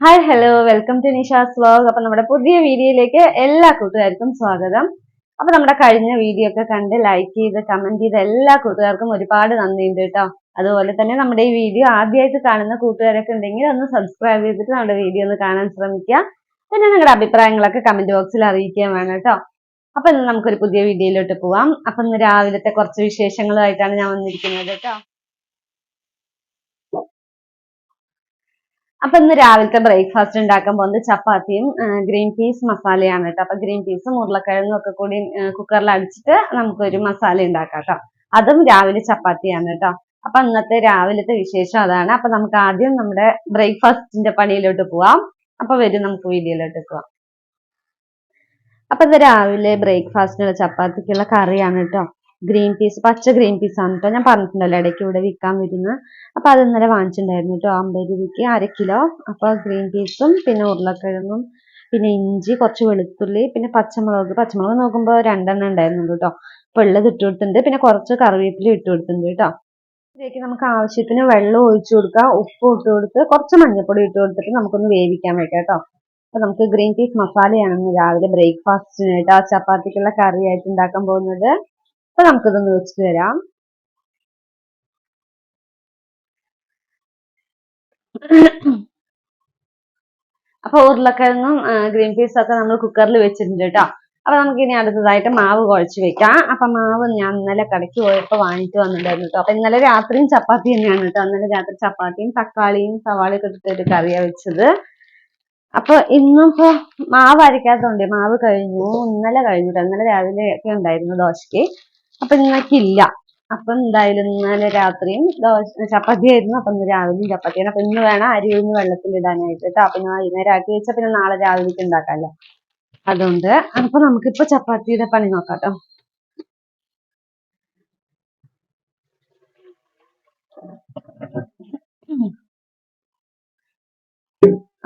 Hi hello welcome to Nisha's vlog. അപ്പൊ നമ്മുടെ പുതിയ വീഡിയോയിലേക്ക് എല്ലാ കൂട്ടുകാർക്കും സ്വാഗതം. അപ്പൊ നമ്മുടെ കഴിഞ്ഞ വീഡിയോ ഒക്കെ കണ്ട് ലൈക്ക് ചെയ്ത് കമന്റ് ചെയ്ത എല്ലാ കൂട്ടുകാർക്കും ഒരുപാട് നന്ദിയുണ്ട് കേട്ടോ. അതുപോലെ തന്നെ നമ്മുടെ ഈ വീഡിയോ ആദ്യമായിട്ട് കാണുന്ന കൂട്ടുകാരൊക്കെ ഉണ്ടെങ്കിൽ ഒന്ന് സബ്സ്ക്രൈബ് ചെയ്തിട്ട് നമ്മുടെ വീഡിയോ ഒന്ന് കാണാൻ ശ്രമിക്കുക. പിന്നെ നിങ്ങളുടെ അഭിപ്രായങ്ങളൊക്കെ കമന്റ് ബോക്സിൽ അറിയിക്കാൻ വേണം കേട്ടോ. അപ്പൊ ഇന്ന് നമുക്കൊരു പുതിയ വീഡിയോയിലോട്ട് പോവാം. അപ്പൊ ഇന്ന് രാവിലത്തെ കുറച്ച് വിശേഷങ്ങളുമായിട്ടാണ് ഞാൻ വന്നിരിക്കുന്നത് കേട്ടോ. അപ്പൊ ഇന്ന് രാവിലത്തെ ബ്രേക്ക്ഫാസ്റ്റ് ഉണ്ടാക്കാൻ പോകുന്നത് ചപ്പാത്തിയും ഗ്രീൻ പീസ് മസാലയാണ് കേട്ടോ. അപ്പൊ ഗ്രീൻ പീസും ഉരുളക്കിഴങ്ങും ഒക്കെ കൂടി കുക്കറിൽ അടിച്ചിട്ട് നമുക്കൊരു മസാല ഉണ്ടാക്കാം കേട്ടോ. അതും രാവിലെ ചപ്പാത്തിയാണ് കേട്ടോ. അപ്പൊ ഇന്നത്തെ രാവിലത്തെ വിശേഷം അതാണ്. അപ്പൊ നമുക്ക് ആദ്യം നമ്മുടെ ബ്രേക്ക്ഫാസ്റ്റിന്റെ പണിയിലോട്ട് പോവാം. അപ്പൊ വരും നമുക്ക് വീഡിയോയിലോട്ട് പോവാം. അപ്പൊ ഇത് രാവിലെ ബ്രേക്ക്ഫാസ്റ്റിനുള്ള ചപ്പാത്തിക്കുള്ള കറിയാണ് കേട്ടോ. ഗ്രീൻ പീസ്, പച്ച ഗ്രീൻ പീസ് ആണ് കേട്ടോ. ഞാൻ പറഞ്ഞിട്ടുണ്ടല്ലോ ഇടയ്ക്ക് ഇവിടെ വിൽക്കാൻ വരുന്ന. അപ്പൊ അത് ഇന്നലെ വാങ്ങിച്ചിട്ടുണ്ടായിരുന്നു കേട്ടോ. 50 രൂപയ്ക്ക് 1/2 കിലോ. അപ്പൊ ഗ്രീൻ പീസും പിന്നെ ഉരുളക്കിഴങ്ങും പിന്നെ ഇഞ്ചി, കുറച്ച് വെളുത്തുള്ളി, പിന്നെ പച്ചമുളക് നോക്കുമ്പോൾ 2 ഉണ്ടായിരുന്നുള്ളൂ കേട്ടോ. അപ്പൊ ഉള്ളത് ഇട്ട് കൊടുത്തിട്ടുണ്ട്. പിന്നെ കുറച്ച് കറിവേപ്പില ഇട്ട് കൊടുത്തിട്ടുണ്ട് കേട്ടോ. ഇതിലേക്ക് നമുക്ക് ആവശ്യത്തിന് വെള്ളം ഒഴിച്ചു കൊടുക്കുക, ഉപ്പ് ഇട്ട് കൊടുത്ത് കുറച്ച് മഞ്ഞൾപ്പൊടി ഇട്ട് കൊടുത്തിട്ട് നമുക്കൊന്ന് വേവിക്കാൻ വെക്കാം കേട്ടോ. അപ്പൊ നമുക്ക് ഗ്രീൻ പീസ് മസാലയാണ് രാവിലെ ബ്രേക്ക്ഫാസ്റ്റിനായിട്ട് ആ ചപ്പാത്തിക്കുള്ള കറിയായിട്ട് ഉണ്ടാക്കാൻ പോകുന്നത്. അപ്പൊ നമുക്കിതൊന്ന് വെച്ചിട്ട് വരാം. അപ്പൊ ഉരുളക്കിഴങ്ങും ഗ്രീൻ പീസും ഒക്കെ നമ്മൾ കുക്കറിൽ വെച്ചിട്ടുണ്ട് കേട്ടോ. അപ്പൊ നമുക്ക് ഇനി അടുത്തതായിട്ട് മാവ് കുഴച്ച് വെക്കാം. അപ്പൊ മാവ് ഞാൻ ഇന്നലെ കടയ്ക്ക് പോയപ്പോ വാങ്ങിട്ട് വന്നിട്ടുണ്ടായിരുന്നു കേട്ടോ. അപ്പൊ ഇന്നലെ രാത്രിയും ചപ്പാത്തി തന്നെയാണ് കേട്ടോ. ഇന്നലെ രാത്രി ചപ്പാത്തിയും തക്കാളിയും സവാളയും ഒക്കെ ഇട്ടിട്ട് ഒരു കറിയാ വെച്ചത്. അപ്പൊ ഇന്നിപ്പോ മാവ് അരയ്ക്കാത്തതുകൊണ്ട് മാവ് കഴിഞ്ഞു, ഇന്നലെ കഴിഞ്ഞിട്ട് ഇന്നലെ രാവിലെ ഒക്കെ ഉണ്ടായിരുന്നു ദോശക്ക്. അപ്പൊ ഇന്നേക്കില്ല. അപ്പൊ എന്തായാലും ഇന്നലെ രാത്രിയും ചപ്പാത്തി ആയിരുന്നു. അപ്പൊ ഇന്ന് രാവിലെയും ചപ്പാത്തിയാണ്. അപ്പൊ ഇന്ന് വേണം അരി ഉഴുന്ന് വെള്ളത്തിൽ ഇടാനായിട്ട് കേട്ടോ. അപ്പൊ ഞാൻ വൈകുന്നേരം ആക്കി വെച്ചാൽ പിന്നെ നാളെ രാവിലേക്ക് ഉണ്ടാക്കാമല്ലോ. അതുകൊണ്ട് അപ്പൊ നമുക്കിപ്പോ ചപ്പാത്തിയുടെ പണി നോക്കാം കേട്ടോ.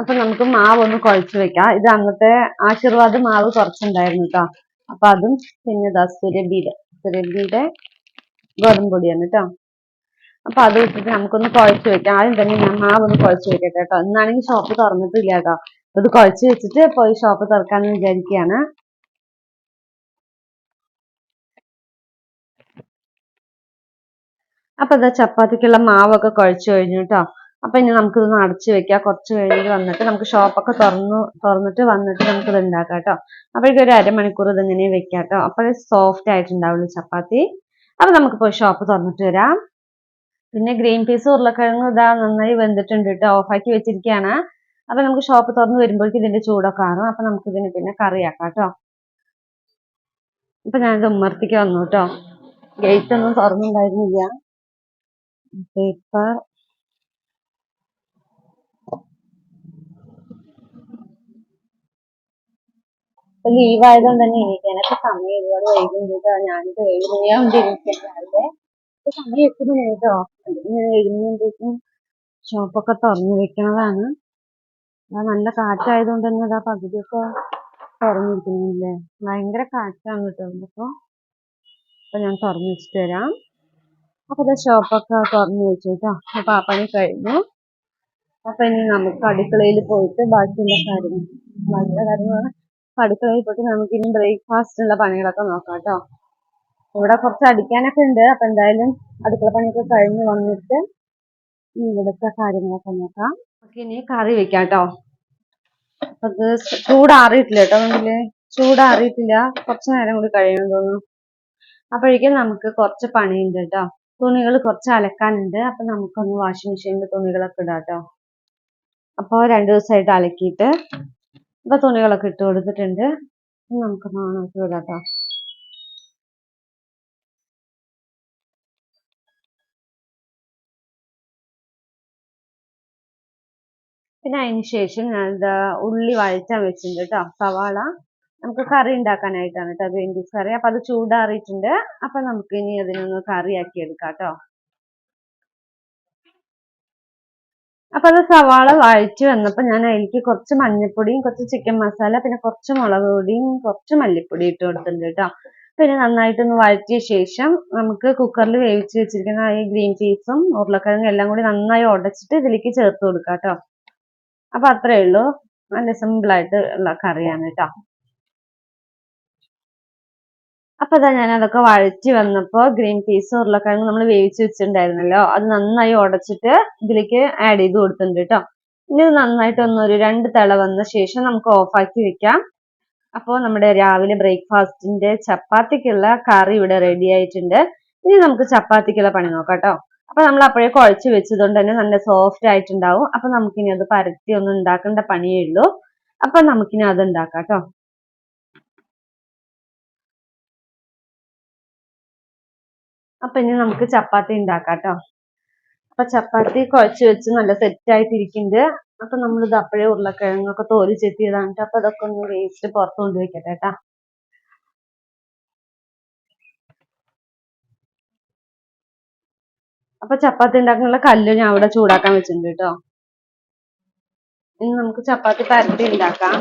അപ്പൊ നമുക്ക് മാവ് ഒന്ന് കുഴച്ച് വെക്കാം. ഇത് അന്നത്തെ ആശീർവാദ് മാവ് കുറച്ചുണ്ടായിരുന്നു കേട്ടോ. അപ്പൊ അതും പിന്നെ ഇതാ സുരഭിയുടെ ഗോതമ്പ് പൊടിയാണ് കേട്ടോ. അപ്പൊ അത് വെച്ചിട്ട് നമുക്കൊന്ന് കുഴച്ച് വെക്കാം. ആദ്യം തന്നെ ഞാൻ മാവ് ഒന്ന് കുഴച്ച് വെക്കട്ടെ കേട്ടോ. ഇന്നാണെങ്കിൽ ഷോപ്പ് തുറന്നിട്ടില്ല കേട്ടോ. ഇത് കുഴച്ച് വെച്ചിട്ട് പോയി ഷോപ്പ് തുറക്കാന്ന് വിചാരിക്കുകയാണ്. അപ്പൊ ഇതാ ചപ്പാത്തിക്കുള്ള മാവൊക്കെ കുഴച്ച് കഴിഞ്ഞു കേട്ടോ. അപ്പൊ ഇനി നമുക്കിതൊന്ന് അടച്ചു വെക്കാം. കുറച്ച് കഴിഞ്ഞിട്ട് വന്നിട്ട് നമുക്ക് ഷോപ്പൊക്കെ തുറന്നിട്ട് വന്നിട്ട് നമുക്കിത് ഉണ്ടാക്കാം കേട്ടോ. അപ്പോഴേക്കും ഒരു അരമണിക്കൂർ ഇതിങ്ങനെ വെക്കാം കേട്ടോ. അപ്പോഴേ സോഫ്റ്റ് ആയിട്ടുണ്ടാവുള്ളൂ ചപ്പാത്തി. അപ്പൊ നമുക്ക് പോയി ഷോപ്പ് തുറന്നിട്ട് വരാം. പിന്നെ ഗ്രീൻ പീസ് ഉരുളക്കിഴങ്ങും ഇതാ നന്നായി വെന്തിട്ടുണ്ട് കേട്ടോ. ഓഫാക്കി വെച്ചിരിക്കുകയാണ്. അപ്പൊ നമുക്ക് ഷോപ്പ് തുറന്ന് വരുമ്പോഴേക്കും ഇതിന്റെ ചൂടൊക്കെ ആറും. അപ്പൊ നമുക്ക് ഇതിന് പിന്നെ കറിയാക്കാം കേട്ടോ. ഇപ്പൊ ഞാനിത് ഉമ്മർത്തിക്ക് വന്നു കേട്ടോ. ഗേറ്റ് ഒന്നും തുറന്നുണ്ടായിരുന്നില്ല. പേപ്പർ ലീവ് ആയതുകൊണ്ട് തന്നെ എണീക്കാനൊക്കെ സമയം ഒരുപാട് വൈകുന്നുണ്ട്. ഞാനിത് 7 മണിയാവുമ്പോൾ എണീക്കാൻ രാവിലെ. സമയം 8 മണി കേട്ടോ. ഞാൻ എഴുന്നേൽക്കുമ്പോഴേക്കും ഷോപ്പൊക്കെ തുറന്നു വെക്കണതാണ്. നല്ല കാറ്റായതുകൊണ്ട് തന്നെ ഇതാ പകുതിയൊക്കെ തുറന്നിരിക്കുന്നില്ലേ. ഭയങ്കര കാറ്റാണ് കേട്ടോ. അപ്പൊ ഞാൻ തുറന്നു വെച്ചിട്ട് വരാം. അപ്പൊ ഇത് ഷോപ്പൊക്കെ തുറന്നു വെച്ചു കേട്ടോ. അപ്പൊ ആ പണി കഴിഞ്ഞു. അപ്പൊ ഇനി നമുക്ക് അടുക്കളയിൽ പോയിട്ട് ബാക്കിയുള്ള കാര്യങ്ങൾ അടുക്കളയിൽ പോയിട്ട് നമുക്ക് ഇനി ബ്രേക്ക്ഫാസ്റ്റിനുള്ള പണികളൊക്കെ നോക്കാം കേട്ടോ. ഇവിടെ കുറച്ച് അടിക്കാനൊക്കെ ഉണ്ട്. അപ്പൊ എന്തായാലും അടുക്കള പണിയൊക്കെ കഴിഞ്ഞ് വന്നിട്ട് ഇവിടുത്തെ കാര്യങ്ങളൊക്കെ നോക്കാം. നമുക്ക് ഇനി കറി വെക്കാം കേട്ടോ. അപ്പൊ ഇത് ചൂടാറിയിട്ടില്ല കേട്ടോ. മുന്നില് ചൂടാറിയിട്ടില്ല. കുറച്ചു നേരം കൂടി കഴിയണം തോന്നുന്നു. അപ്പോഴേക്കും നമുക്ക് കുറച്ച് പണിയുണ്ട് കേട്ടോ. തുണികൾ കുറച്ച് അലക്കാനുണ്ട്. അപ്പൊ നമുക്കൊന്ന് വാഷിംഗ് മെഷീനിൽ തുണികളൊക്കെ ഇടാം കേട്ടോ. അപ്പൊ 2 ദിവസമായിട്ട് അലക്കിയിട്ട് ഇപ്പൊ തുണികളൊക്കെ ഇട്ട് കൊടുത്തിട്ടുണ്ട്. നമുക്ക് നാളെ ഇടാം കേട്ടോ. പിന്നെ അതിന് ശേഷം ഞാൻ ഉള്ളി വഴറ്റാൻ വെച്ചിട്ടുണ്ട് കേട്ടോ. സവാള നമുക്ക് കറി ഉണ്ടാക്കാനായിട്ടാണ് കേട്ടോ. ഗ്രീൻ പീസ് കറി. അപ്പൊ അത് ചൂടാറിയിട്ടുണ്ട്. അപ്പൊ നമുക്ക് ഇനി അതിനൊന്ന് കറിയാക്കി എടുക്കാം കേട്ടോ. അപ്പൊ അത് സവാള വഴറ്റി വന്നപ്പോ ഞാൻ അതിലേക്ക് കുറച്ച് മഞ്ഞൾപ്പൊടിയും കുറച്ച് ചിക്കൻ മസാല പിന്നെ കുറച്ച് മുളക് പൊടിയും കുറച്ച് മല്ലിപ്പൊടി ഇട്ട് കൊടുത്തിട്ടുണ്ട് കേട്ടോ. പിന്നെ നന്നായിട്ടൊന്ന് വഴറ്റിയ ശേഷം നമുക്ക് കുക്കറിൽ വേവിച്ച് വെച്ചിരിക്കുന്ന ഈ ഗ്രീൻ പീസും ഉരുളക്കിഴങ്ങും എല്ലാം കൂടി നന്നായി ഉടച്ചിട്ട് ഇതിലേക്ക് ചേർത്ത് കൊടുക്കാം കേട്ടോ. അപ്പൊ അത്രേ ഉള്ളൂ. നല്ല സിമ്പിൾ ആയിട്ട് ഉള്ള കറിയാണ് കേട്ടോ. അപ്പൊ ഇതാ ഞാൻ അതൊക്കെ വഴറ്റി വന്നപ്പോ ഗ്രീൻ പീസ് ഉരുളക്കിഴങ്ങ് നമ്മൾ വേവിച്ച് വെച്ചിട്ടുണ്ടായിരുന്നല്ലോ, അത് നന്നായി ഉടച്ചിട്ട് ഇതിലേക്ക് ആഡ് ചെയ്ത് കൊടുത്തിട്ടുണ്ട് കേട്ടോ. ഇനി ഇത് നന്നായിട്ട് ഒന്നൊരു 2 തിള വന്ന ശേഷം നമുക്ക് ഓഫാക്കി വെക്കാം. അപ്പോൾ നമ്മുടെ രാവിലെ ബ്രേക്ക്ഫാസ്റ്റിന്റെ ചപ്പാത്തിക്കുള്ള കറി ഇവിടെ റെഡി ആയിട്ടുണ്ട്. ഇനി നമുക്ക് ചപ്പാത്തിക്കുള്ള പണി നോക്കാം കേട്ടോ. അപ്പൊ നമ്മൾ അപ്പോഴേ കുഴച്ച് വെച്ചതുകൊണ്ട് തന്നെ നല്ല സോഫ്റ്റ് ആയിട്ടുണ്ടാവും. അപ്പൊ നമുക്കിനി അത് പരത്തി ഒന്നും ഉണ്ടാക്കേണ്ട പണിയേ ഉള്ളൂ. അപ്പൊ നമുക്കിനി അത് ഉണ്ടാക്കാം കേട്ടോ. അപ്പൊ ഇനി നമുക്ക് ചപ്പാത്തി ഉണ്ടാക്കാം കേട്ടോ. അപ്പൊ ചപ്പാത്തി കുഴച്ച് വെച്ച് നല്ല സെറ്റ് ആയിട്ടിരിക്കുന്നുണ്ട്. അപ്പൊ നമ്മളിത് അപ്പോഴേ ഉരുളക്കിഴങ്ങൊക്കെ തോല് ചെത്തിയതാണ്. അപ്പൊ അതൊക്കെ ഒന്ന് വേസ്റ്റ് പുറത്ത് കൊണ്ട് വെക്കട്ടെ കേട്ടാ. അപ്പൊ ചപ്പാത്തി ഉണ്ടാക്കാനുള്ള കല്ല് ഞാൻ ഇവിടെ ചൂടാക്കാൻ വെച്ചിട്ടുണ്ട് കേട്ടോ. ഇനി നമുക്ക് ചപ്പാത്തി പരത്തി ഉണ്ടാക്കാം.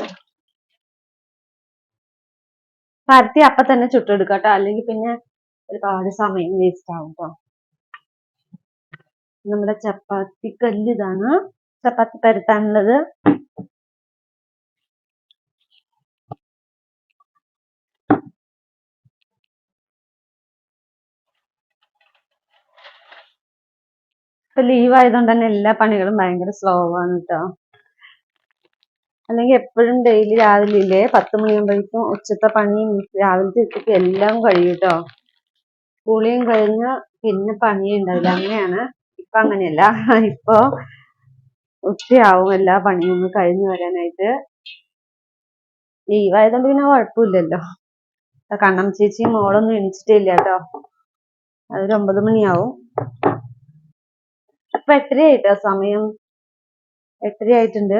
പരത്തി അപ്പൊ തന്നെ ചുട്ടെടുക്കാം കേട്ടോ, അല്ലെങ്കിൽ പിന്നെ ഒരുപാട് സമയം വേസ്റ്റ് ആവും കേട്ടോ. നമ്മുടെ ചപ്പാത്തി കല്ല് ഇതാണ്, ചപ്പാത്തി പരത്താനുള്ളത്. ഇപ്പൊ ലീവ് ആയതുകൊണ്ട് തന്നെ എല്ലാ പണികളും ഭയങ്കര സ്ലോ ആണ് കേട്ടോ. അല്ലെങ്കിൽ എപ്പോഴും ഡെയിലി രാവിലെ ഇല്ലേ 10 മണിയാകുമ്പോഴേക്കും ഉച്ചത്തെ പണിയും രാവിലത്തെ ഉച്ചയ്ക്ക് എല്ലാം കഴിയും കേട്ടോ. കുളിയും കഴിഞ്ഞ് പിന്നെ പണിയും ഉണ്ടാവില്ല, അങ്ങനെയാണ്. ഇപ്പൊ അങ്ങനെയല്ല, ഇപ്പൊ ഉച്ചയാവും എല്ലാ പണിയും കഴിഞ്ഞു വരാനായിട്ട്. ലീവ് ആയതുകൊണ്ട് പിന്നെ കുഴപ്പമില്ലല്ലോ. കണ്ണം ചേച്ചിയും മോളൊന്നും എണീച്ചിട്ടില്ല കേട്ടോ. അതൊരു 9 മണിയാവും. ഇപ്പൊ 8:30 ആയിട്ടോ, സമയം 8:30 ആയിട്ടുണ്ട്.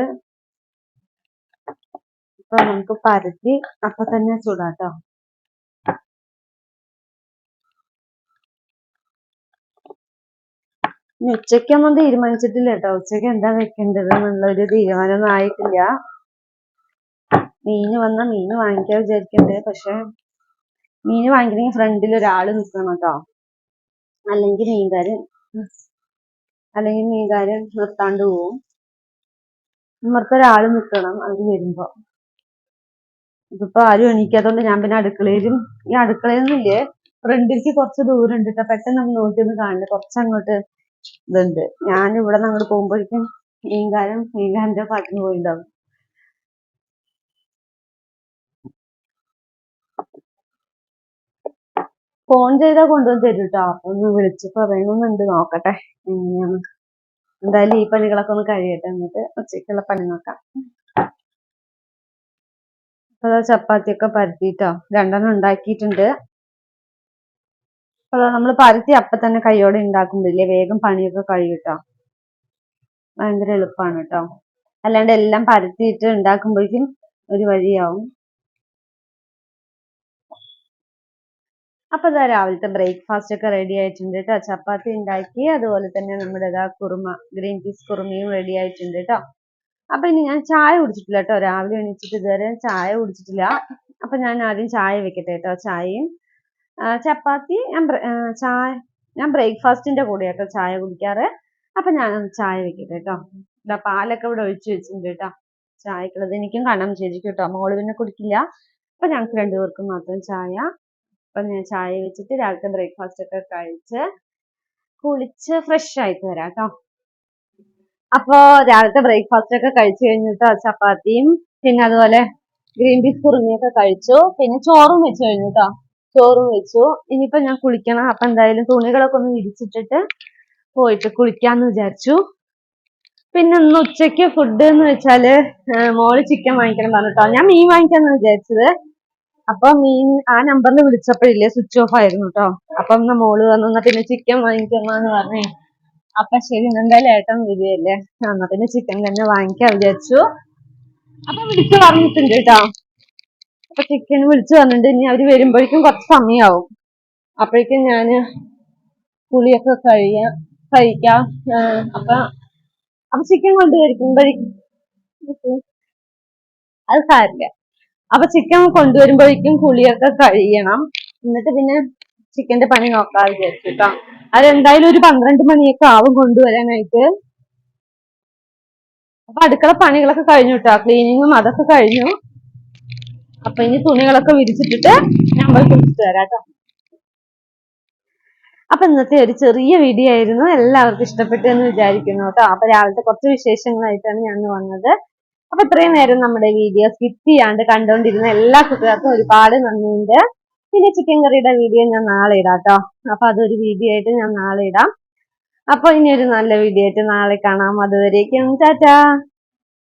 ഇപ്പൊ നമുക്ക് പരത്തി അപ്പൊ തന്നെ ചൂടാട്ടോ. ഇനി ഉച്ചയ്ക്കൊന്നും തീരുമാനിച്ചിട്ടില്ല കേട്ടോ. ഉച്ചയ്ക്ക് എന്താ വെക്കേണ്ടത് എന്നുള്ളൊരു തീരുമാനമൊന്നും ആയിട്ടില്ല. മീന് വന്നാ മീന് വാങ്ങിക്കാൻ വിചാരിക്കണ്ടേ, പക്ഷെ മീന് വാങ്ങിക്കണമെങ്കിൽ ഫ്രണ്ടിൽ ഒരാള് നിൽക്കണം കേട്ടോ. അല്ലെങ്കിൽ മീൻകാരൻ നിർത്താണ്ട് പോവും. ഇമ്മർത്തൊരാള് നിൽക്കണം അവര് വരുമ്പോ. ഇതിപ്പോ ആരും എണീക്കാത്തോണ്ട് ഞാൻ പിന്നെ ഈ അടുക്കളയിൽ നിന്നില്ലേ ഫ്രണ്ടിലേക്ക് കുറച്ച് ദൂരം ഉണ്ട് കേട്ടോ. പെട്ടെന്ന് നമ്മൾ നോക്കിയൊന്നും കാണില്ല, കുറച്ചങ്ങോട്ട് ഇതുണ്ട്. ഞാൻ ഇവിടെ നിന്ന് അങ്ങോട്ട് പോകുമ്പോഴേക്കും മീൻകാരന്റെ പാട്ടിന് പോയിണ്ടാവും. ഫോൺ ചെയ്താൽ കൊണ്ടുവന്ന് തരും കേട്ടോ. അപ്പൊ ഒന്ന് വിളിച്ച് പറയണമെന്നുണ്ട്, നോക്കട്ടെ എങ്ങനെയാണ്. എന്തായാലും ഈ പണികളൊക്കെ ഒന്ന് കഴിയട്ടെ, എന്നിട്ട് ഉച്ചയ്ക്കുള്ള പണി നോക്കാം. അപ്പൊ ചപ്പാത്തിയൊക്കെ പരത്തിട്ടോ 2 ഉണ്ടാക്കിയിട്ടുണ്ട്. അപ്പൊ നമ്മൾ പരത്തി അപ്പൊ തന്നെ കൈയോടെ ഉണ്ടാക്കുമ്പോഴേ വേഗം പണിയൊക്കെ കഴിയൂട്ടോ. ഭയങ്കര എളുപ്പമാണ് കേട്ടോ. അല്ലാണ്ട് എല്ലാം പരത്തിയിട്ട് ഉണ്ടാക്കുമ്പോഴേക്കും ഒരു വഴിയാവും. അപ്പൊ ഇതാ രാവിലത്തെ ബ്രേക്ക്ഫാസ്റ്റ് ഒക്കെ റെഡി ആയിട്ടുണ്ട് കേട്ടോ. ചപ്പാത്തി ഉണ്ടാക്കി, അതുപോലെ തന്നെ നമ്മുടെ ഗ്രീൻ പീസ് കുറുമയും റെഡി ആയിട്ടുണ്ട് കേട്ടോ. അപ്പൊ ഇനി ഞാൻ ചായ കുടിച്ചിട്ടില്ല കേട്ടോ. രാവിലെ എണീച്ചിട്ട് ഇതുവരെ ചായ കുടിച്ചിട്ടില്ല. അപ്പൊ ഞാൻ ആദ്യം ചായ വെക്കട്ടെ കേട്ടോ. ചായയും ചപ്പാത്തി ഞാൻ ബ്രേക്ക്ഫാസ്റ്റിന്റെ കൂടെ കേട്ടോ ചായ കുടിക്കാറ്. അപ്പൊ ഞാൻ ചായ വെക്കട്ടെ കേട്ടോ. ഇതാ പാലൊക്കെ ഇവിടെ ഒഴിച്ചു വെച്ചിട്ടുണ്ട് കേട്ടോ. ചായക്കുള്ളത് എനിക്കും കണ്ണം ചേച്ചിക്കും കേട്ടോ. മോള് പിന്നെ കുടിക്കില്ല. അപ്പൊ ഞങ്ങൾക്ക് 2 പേർക്കും മാത്രം ചായ. അപ്പൊ ഞാൻ ചായ വെച്ചിട്ട് രാവിലത്തെ ബ്രേക്ക്ഫാസ്റ്റ് ഒക്കെ കഴിച്ച് കുളിച്ച് ഫ്രഷ് ആയിട്ട് വരാം കേട്ടോ. അപ്പൊ രാവിലത്തെ ബ്രേക്ക്ഫാസ്റ്റ് ഒക്കെ കഴിച്ചു കഴിഞ്ഞിട്ടോ ചപ്പാത്തിയും പിന്നെ അതുപോലെ ഗ്രീൻ പീസ് കുറുമിയൊക്കെ കഴിച്ചു. പിന്നെ ചോറും വെച്ച് കഴിഞ്ഞു കേട്ടോ. ചോറും വെച്ചു. ഇനിയിപ്പോ ഞാൻ കുളിക്കണം. അപ്പൊ എന്തായാലും തുണികളൊക്കെ ഒന്ന് വിരിച്ചിട്ടിട്ട് പോയിട്ട് കുളിക്കാന്ന് വിചാരിച്ചു. പിന്നെ ഇന്ന് ഉച്ചയ്ക്ക് ഫുഡ് എന്ന് വെച്ചാല് മോള് ചിക്കൻ വാങ്ങിക്കണം പറഞ്ഞിട്ടോ. ഞാൻ മീൻ വാങ്ങിക്കാന്ന് വിചാരിച്ചത്. അപ്പൊ മീൻ ആ നമ്പറിൽ വിളിച്ചപ്പോഴില്ലേ സ്വിച്ച് ഓഫ് ആയിരുന്നു കേട്ടോ. അപ്പം മോള് വന്നു പിന്നെ ചിക്കൻ വാങ്ങിക്കാന്ന് പറഞ്ഞേ. അപ്പൊ ശരി, എന്തായാലും ഏട്ടൻ വരികയല്ലേ, എന്നാ പിന്നെ ചിക്കൻ തന്നെ വാങ്ങിക്കാൻ വിചാരിച്ചു. അപ്പൊ വിളിച്ചു പറഞ്ഞിട്ടുണ്ട് കേട്ടോ. അപ്പൊ ചിക്കൻ വിളിച്ചു പറഞ്ഞിട്ടുണ്ട്. ഇനി അവര് വരുമ്പോഴേക്കും കുറച്ച് സമയമാവും. അപ്പോഴേക്കും ഞാന് പുളിയൊക്കെ കഴിക്കാം. അപ്പൊ ചിക്കൻ കൊണ്ടുവരുമ്പോഴേക്കും അത് സാരില്ല. അപ്പൊ ചിക്കൻ കൊണ്ടുവരുമ്പോഴേക്കും കുളിയൊക്കെ കഴിയണം. എന്നിട്ട് പിന്നെ ചിക്കന്റെ പണി നോക്കാൻ വിചാരിച്ചിട്ടോ. അതെന്തായാലും ഒരു 12 മണിയൊക്കെ ആവും കൊണ്ടുവരാനായിട്ട്. അപ്പൊ അടുക്കള പണികളൊക്കെ കഴിഞ്ഞു കേട്ടോ, ക്ലീനിങ്ങും അതൊക്കെ കഴിഞ്ഞു. അപ്പൊ ഇനി തുണികളൊക്കെ വിരിച്ചിട്ടിട്ട് ഞാൻ പോയി കുളിച്ചിട്ട് വരാം കേട്ടോ. അപ്പൊ ഇന്നത്തെ ഒരു ചെറിയ വീഡിയോ ആയിരുന്നു, എല്ലാവർക്കും ഇഷ്ടപ്പെട്ടു എന്ന് വിചാരിക്കുന്നു കേട്ടോ. അപ്പൊ രാവിലത്തെ കുറച്ച് വിശേഷങ്ങളായിട്ടാണ് ഞാൻ വന്നത്. അപ്പൊ ഇത്രയും നേരം നമ്മുടെ വീഡിയോ സ്കിപ്പ് ചെയ്യാണ്ട് കണ്ടുകൊണ്ടിരുന്ന എല്ലാ കുട്ടികൾക്കും ഒരുപാട് നന്ദിയുണ്ട്. പിന്നെ ചിക്കൻ കറിയുടെ വീഡിയോ ഞാൻ നാളെ ഇടാം കേട്ടോ. അപ്പൊ അതൊരു വീഡിയോ ആയിട്ട് ഞാൻ നാളെ ഇടാം. അപ്പൊ ഇനി ഒരു നല്ല വീഡിയോ ആയിട്ട് നാളെ കാണാം. അതുവരേക്കും ടാറ്റാ.